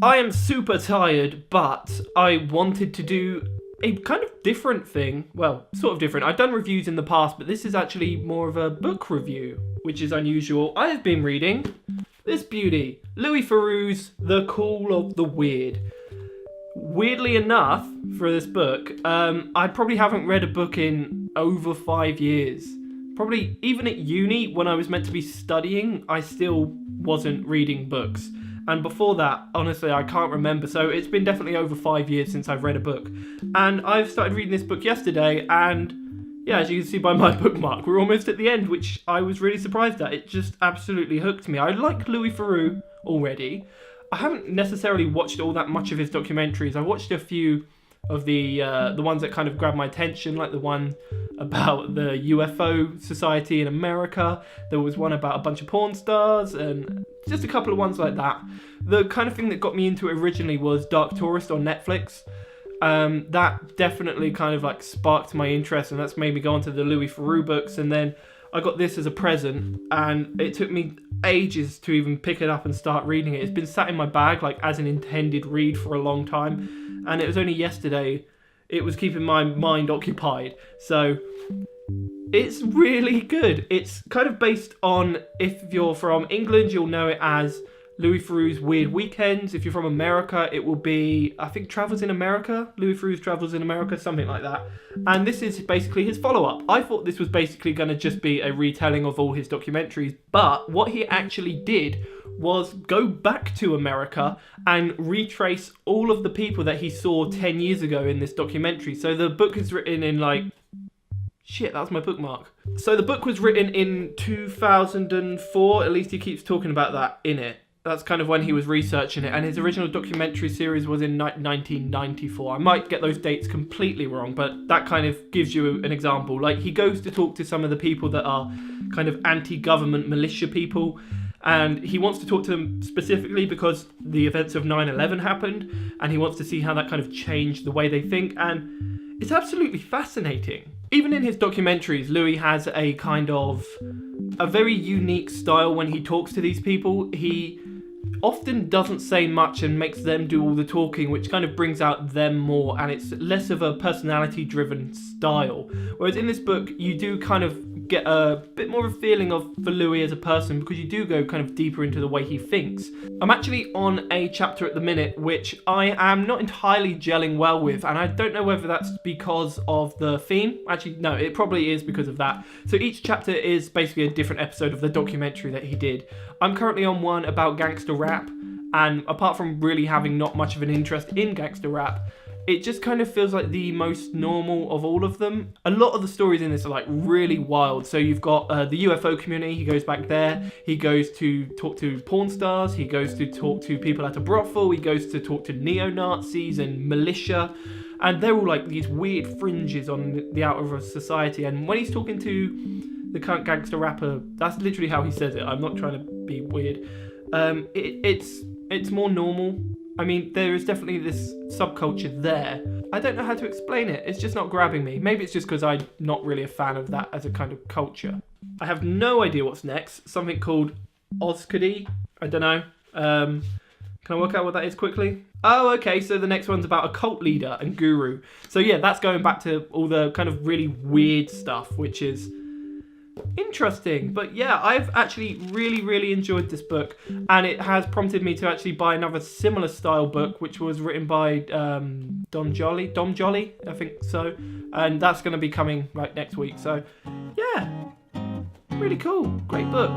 I am super tired, but I wanted to do a kind of different thing. Well, sort of different. I've done reviews in the past, but this is actually more of a book review, which is unusual. I have been reading this beauty, Louis Theroux's The Call of the Weird. Weirdly enough, for this book, I probably haven't read a book in over 5 years. Probably even at uni, when I was meant to be studying, I still wasn't reading books. And before that, honestly, I can't remember. So it's been definitely over 5 years since I've read a book. And I've started reading this book yesterday, and yeah, as you can see by my bookmark, we're almost at the end, which I was really surprised at. It just absolutely hooked me. I like Louis Theroux already. I haven't necessarily watched all that much of his documentaries. I watched a few of the ones that kind of grabbed my attention, like the one about the UFO Society in America. There was one about a bunch of porn stars, and just a couple of ones like that. The kind of thing that got me into it originally was Dark Tourist on Netflix. That definitely kind of like sparked my interest, and that's made me go on to the Louis Theroux books. And then I got this as a present, and it took me ages to even pick it up and start reading it. It's been sat in my bag like as an intended read for a long time, and it was only yesterday it was keeping my mind occupied. So it's really good. It's kind of based on, if you're from England, you'll know it as Louis Theroux's Weird Weekends. If you're from America, it will be, I think, Travels in America. Louis Theroux's Travels in America, something like that. And this is basically his follow-up. I thought this was basically going to just be a retelling of all his documentaries, but what he actually did was go back to America and retrace all of the people that he saw 10 years ago in this documentary. So the book is written in like... Shit, that was my bookmark. So the book was written in 2004, at least he keeps talking about that in it. That's kind of when he was researching it, and his original documentary series was in 1994. I might get those dates completely wrong, but that kind of gives you an example. Like, he goes to talk to some of the people that are kind of anti-government militia people, and he wants to talk to them specifically because the events of 9/11 happened, and he wants to see how that kind of changed the way they think, and it's absolutely fascinating. Even in his documentaries, Louis has a kind of a very unique style when he talks to these people. He often doesn't say much and makes them do all the talking, which kind of brings out them more, and it's less of a personality-driven style. Whereas in this book, you do kind of get a bit more of a feeling for Louis as a person, because you do go kind of deeper into the way he thinks. I'm actually on a chapter at the minute which I am not entirely gelling well with, and I don't know whether that's because of the theme. Actually, no, it probably is because of that. So each chapter is basically a different episode of the documentary that he did. I'm currently on one about gangster rap, and apart from really having not much of an interest in gangster rap, it just kind of feels like the most normal of all of them. A lot of the stories in this are like really wild. So you've got the UFO community, he goes back there, he goes to talk to porn stars, he goes to talk to people at a brothel, he goes to talk to neo-Nazis and militia, and they're all like these weird fringes on the outer of society. And when he's talking to the current gangster rapper, that's literally how he says it. I'm not trying to be weird. It's more normal. I mean, there is definitely this subculture there. I don't know how to explain it. It's just not grabbing me. Maybe it's just because I'm not really a fan of that as a kind of culture. I have no idea what's next. Something called Ozkadi. I don't know. Can I work out what that is quickly? Oh, okay, so the next one's about a cult leader and guru. So yeah, that's going back to all the kind of really weird stuff, which is interesting. But yeah, I've actually really enjoyed this book, and it has prompted me to actually buy another similar style book, which was written by Dom Jolly, I think so, and that's going to be coming like next week. So yeah, really cool, great book.